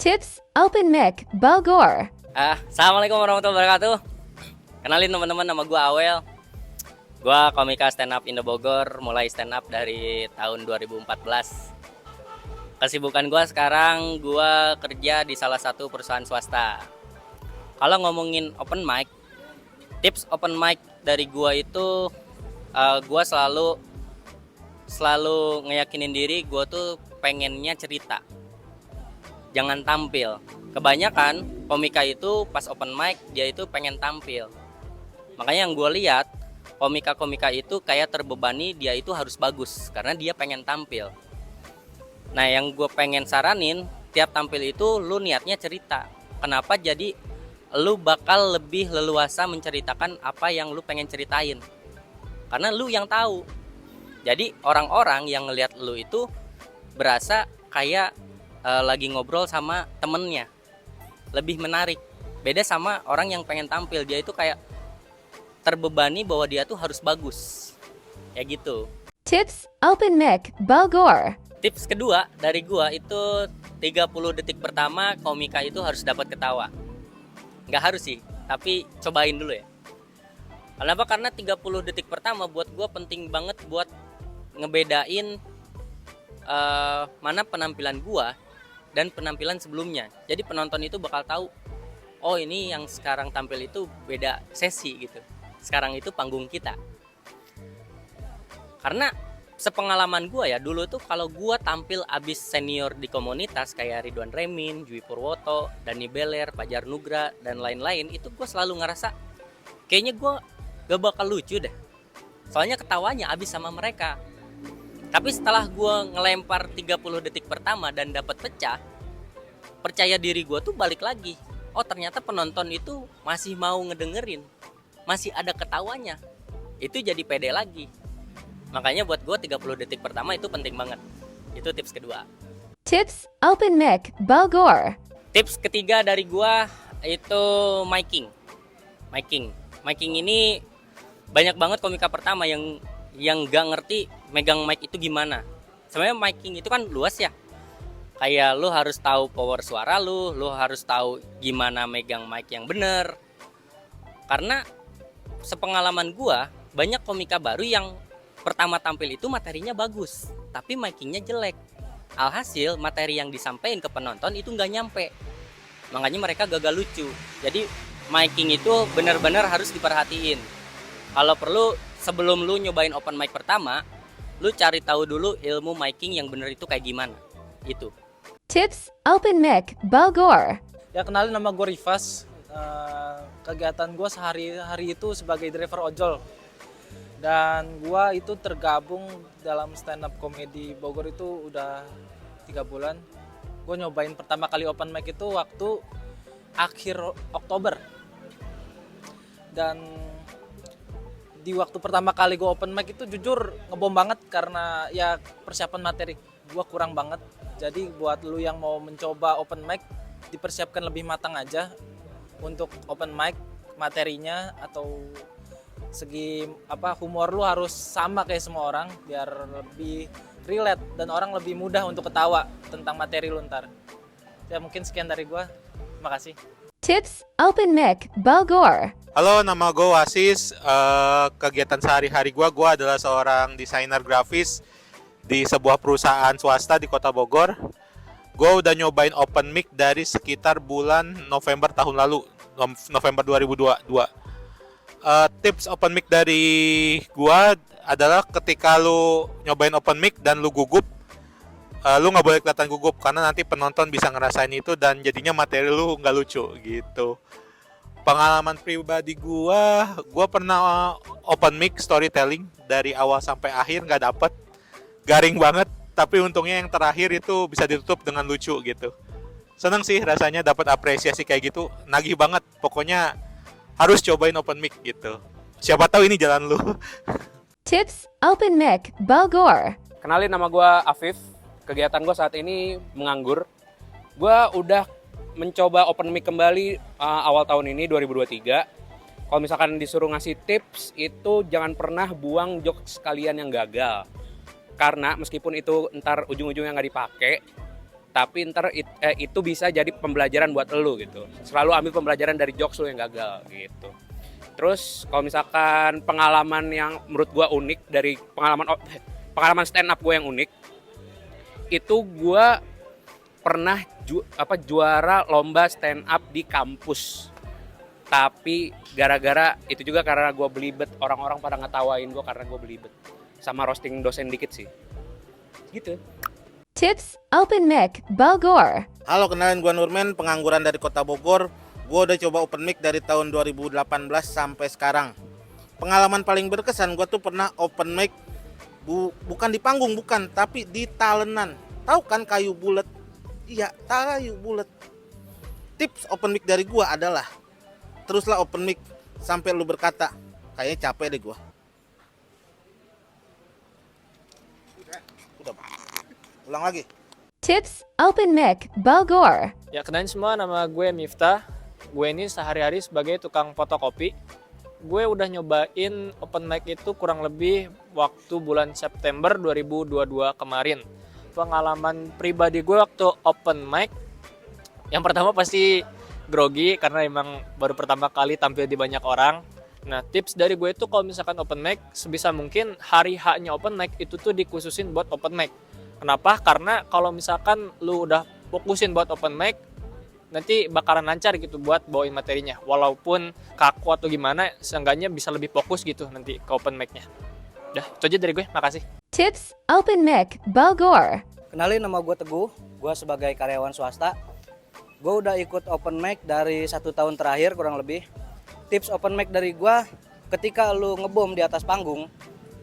Tips Open Mic Bogor. Assalamualaikum warahmatullahi wabarakatuh. Kenalin teman-teman, nama gue Awel. Gue komika stand up Indo Bogor, mulai stand up dari tahun 2014. Kesibukan gue sekarang, gue kerja di salah satu perusahaan swasta. Kalau ngomongin open mic, tips open mic dari gue itu, gue selalu ngeyakinin diri gue tuh pengennya cerita, jangan tampil. Kebanyakan komika itu pas open mic dia itu pengen tampil. Makanya yang gue lihat komika-komika itu kayak terbebani, dia itu harus bagus karena dia pengen tampil. Nah, yang gue pengen saranin, tiap tampil itu lu niatnya cerita. Kenapa? Jadi lu bakal lebih leluasa menceritakan apa yang lu pengen ceritain, karena lu yang tahu. Jadi orang-orang yang ngelihat lu itu berasa kayak lagi ngobrol sama temennya, lebih menarik. Beda sama orang yang pengen tampil, dia itu kayak terbebani bahwa dia tuh harus bagus, kayak gitu. Tips Open Mic Bogor. Tips kedua dari gua itu 30 detik pertama komika itu harus dapat ketawa. Nggak harus sih, tapi cobain dulu ya. Kenapa? Karena 30 detik pertama buat gua penting banget buat ngebedain mana penampilan gua dan penampilan sebelumnya. Jadi penonton itu bakal tahu, oh ini yang sekarang tampil itu beda sesi gitu. Sekarang itu panggung kita. Karena sepengalaman gue ya, dulu tuh kalau gue tampil abis senior di komunitas kayak Ridwan Remin, Jui Purwoto, Dani Beler, Fajar Nugra, dan lain-lain, itu gue selalu ngerasa kayaknya gue gak bakal lucu deh. Soalnya ketawanya abis sama mereka. Tapi setelah gue ngelempar 30 detik pertama dan dapat pecah, percaya diri gue tuh balik lagi. Oh, ternyata penonton itu masih mau ngedengerin, masih ada ketawanya. Itu jadi pede lagi. Makanya buat gue 30 detik pertama itu penting banget. Itu tips kedua. Tips Open Mic Bogor. Tips ketiga dari gue itu Miking ini banyak banget komika pertama yang gak ngerti megang mic itu gimana. Sebenarnya miking itu kan luas ya. Kayak lu harus tahu power suara lu harus tahu gimana megang mic yang bener. Karena sepengalaman gua, banyak komika baru yang pertama tampil itu materinya bagus, tapi micingnya jelek. Alhasil materi yang disampaikan ke penonton itu nggak nyampe. Makanya mereka gagal lucu. Jadi miking itu benar-benar harus diperhatiin. Kalau perlu sebelum lu nyobain open mic pertama, lu cari tahu dulu ilmu miking yang bener itu kayak gimana. Itu. Tips Open Mic Bogor. Ya, kenalin, nama gue Rifas. Kegiatan gue sehari-hari itu sebagai driver ojol. Dan gue itu tergabung dalam stand up comedy Bogor itu udah 3 bulan. Gue nyobain pertama kali open mic itu waktu akhir Oktober. Dan di waktu pertama kali gue open mic itu jujur ngebom banget karena ya persiapan materi gue kurang banget. Jadi buat lu yang mau mencoba open mic, dipersiapkan lebih matang aja untuk open mic materinya, atau segi humor lu harus sama kayak semua orang biar lebih relate dan orang lebih mudah untuk ketawa tentang materi lu ntar. Ya, mungkin sekian dari gua. Makasih. Tips Open Mic Bogor. Halo, nama gue Wasis. Kegiatan sehari-hari gue adalah seorang desainer grafis di sebuah perusahaan swasta di kota Bogor. Gue udah nyobain open mic dari sekitar bulan November tahun lalu, November 2022. Tips open mic dari gue adalah ketika lu nyobain open mic dan lu gugup, lu nggak boleh kelihatan gugup karena nanti penonton bisa ngerasain itu dan jadinya materi lu nggak lucu gitu. Pengalaman pribadi gue pernah open mic storytelling dari awal sampai akhir nggak dapet, garing banget. Tapi untungnya yang terakhir itu bisa ditutup dengan lucu gitu. Seneng sih rasanya dapat apresiasi kayak gitu, nagih banget. Pokoknya harus cobain open mic gitu. Siapa tahu ini jalan lu. Tips Open Mic Bogor. Kenalin, nama gue Afif. Kegiatan gue saat ini menganggur. Gue udah mencoba open mic kembali awal tahun ini 2023. Kalau misalkan disuruh ngasih tips itu jangan pernah buang jokes kalian yang gagal. Karena meskipun itu ntar ujung-ujungnya nggak dipakai, tapi ntar itu bisa jadi pembelajaran buat lu gitu. Selalu ambil pembelajaran dari jokes lu yang gagal gitu. Terus kalau misalkan pengalaman yang menurut gua unik dari pengalaman stand up gue yang unik, itu gua pernah juara lomba stand up di kampus. Tapi gara-gara itu juga karena gue belibet, orang-orang pada ngetawain gue karena gue belibet sama roasting dosen dikit sih. Gitu. Tips Open Mic Bogor. Halo, kenalin gua Nurmen, pengangguran dari Kota Bogor. Gua udah coba open mic dari tahun 2018 sampai sekarang. Pengalaman paling berkesan gua tuh pernah open mic bukan di panggung, bukan, tapi di talenan. Tahu kan kayu bulat? Iya, kayu bulat. Tips open mic dari gua adalah teruslah open mic sampai lu berkata, kayaknya capek deh gua. Udah. Ulang lagi. Tips Open Mic Bogor. Ya, kenalin semua, nama gue Miftah. Gue ini sehari-hari sebagai tukang fotokopi. Gue udah nyobain open mic itu kurang lebih waktu bulan September 2022 kemarin. Pengalaman pribadi gue waktu open mic, yang pertama pasti grogi karena emang baru pertama kali tampil di banyak orang. Nah, tips dari gue itu kalau misalkan open mic, sebisa mungkin hari H-nya open mic itu tuh dikhususin buat open mic. Kenapa? Karena kalau misalkan lu udah fokusin buat open mic, nanti bakalan lancar gitu buat bawain materinya. Walaupun kaku atau gimana, seenggaknya bisa lebih fokus gitu nanti ke open mic-nya. Udah, itu aja dari gue, makasih. Tips Open Mic Bogor. Kenalin, nama gue Teguh, gue sebagai karyawan swasta. Gue udah ikut open mic dari 1 tahun terakhir kurang lebih. Tips open mic dari gue, ketika lu ngebom di atas panggung,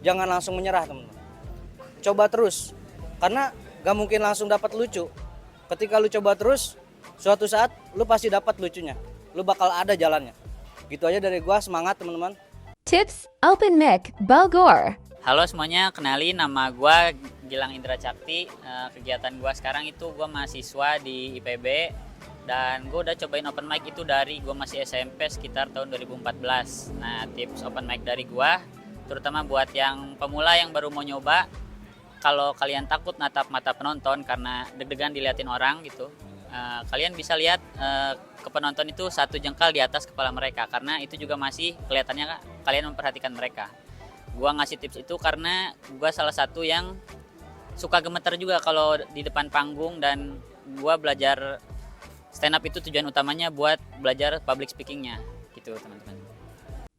jangan langsung menyerah teman-teman. Coba terus, karena gak mungkin langsung dapat lucu. Ketika lu coba terus, suatu saat lu pasti dapat lucunya. Lu bakal ada jalannya. Gitu aja dari gue, semangat teman-teman. Tips Open Mic Bogor. Halo semuanya, kenalin nama gue Gilang Indra Cakti. Kegiatan gue sekarang itu gue mahasiswa di IPB. Dan gue udah cobain open mic itu dari gue masih SMP sekitar tahun 2014. Nah, tips open mic dari gue, terutama buat yang pemula yang baru mau nyoba, kalau kalian takut natap mata penonton karena deg-degan diliatin orang gitu, kalian bisa lihat ke penonton itu 1 jengkal di atas kepala mereka, karena itu juga masih kelihatannya kalian memperhatikan mereka. Gue ngasih tips itu karena gue salah satu yang suka gemeter juga kalau di depan panggung, dan gue belajar stand up itu tujuan utamanya buat belajar public speakingnya gitu teman-teman.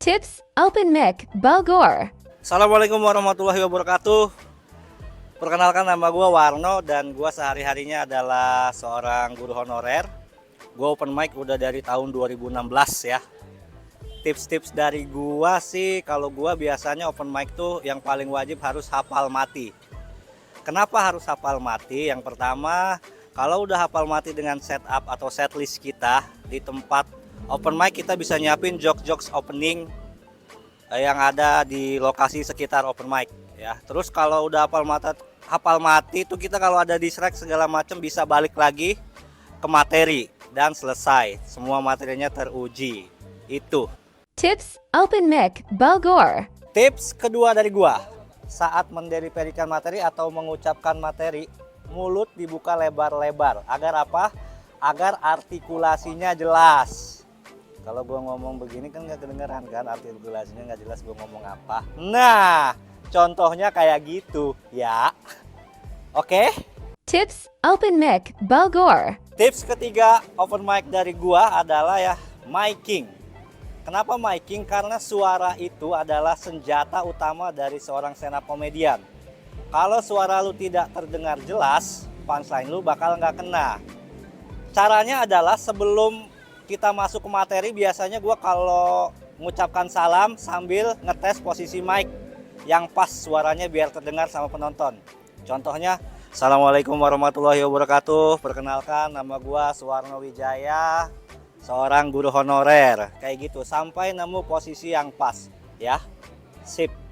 Tips Open Mic Bogor. Assalamualaikum warahmatullahi wabarakatuh. Perkenalkan, nama gue Warno dan gue sehari-harinya adalah seorang guru honorer. Gue open mic udah dari tahun 2016 ya. Tips-tips dari gue sih, kalau gue biasanya open mic tuh yang paling wajib harus hafal mati. Kenapa harus hafal mati? Yang pertama, kalau udah hafal mati dengan setup atau setlist kita di tempat open mic, kita bisa nyiapin jokes-jokes opening yang ada di lokasi sekitar open mic ya. Terus kalau udah hafal mati itu kita kalau ada distract segala macam bisa balik lagi ke materi dan selesai. Semua materinya teruji. Itu. Tips Open Mic Bogor. Tips kedua dari gua, saat mendeliverikan materi atau mengucapkan materi, mulut dibuka lebar-lebar. Agar apa? Agar artikulasinya jelas. Kalau gue ngomong begini kan nggak kedengeran kan, artikulasinya nggak jelas gue ngomong apa. Nah, contohnya kayak gitu ya. Oke? Tips Open Mic Bogor. Tips ketiga open mic dari gue adalah ya miking. Kenapa miking? Karena suara itu adalah senjata utama dari seorang stand up comedian. Kalau suara lu tidak terdengar jelas, punchline lu bakal nggak kena. Caranya adalah sebelum kita masuk ke materi, biasanya gue kalau mengucapkan salam sambil ngetes posisi mic yang pas suaranya biar terdengar sama penonton. Contohnya, Assalamualaikum warahmatullahi wabarakatuh. Perkenalkan, nama gue Suwarno Wijaya, seorang guru honorer. Kayak gitu, sampai nemu posisi yang pas ya. Sip.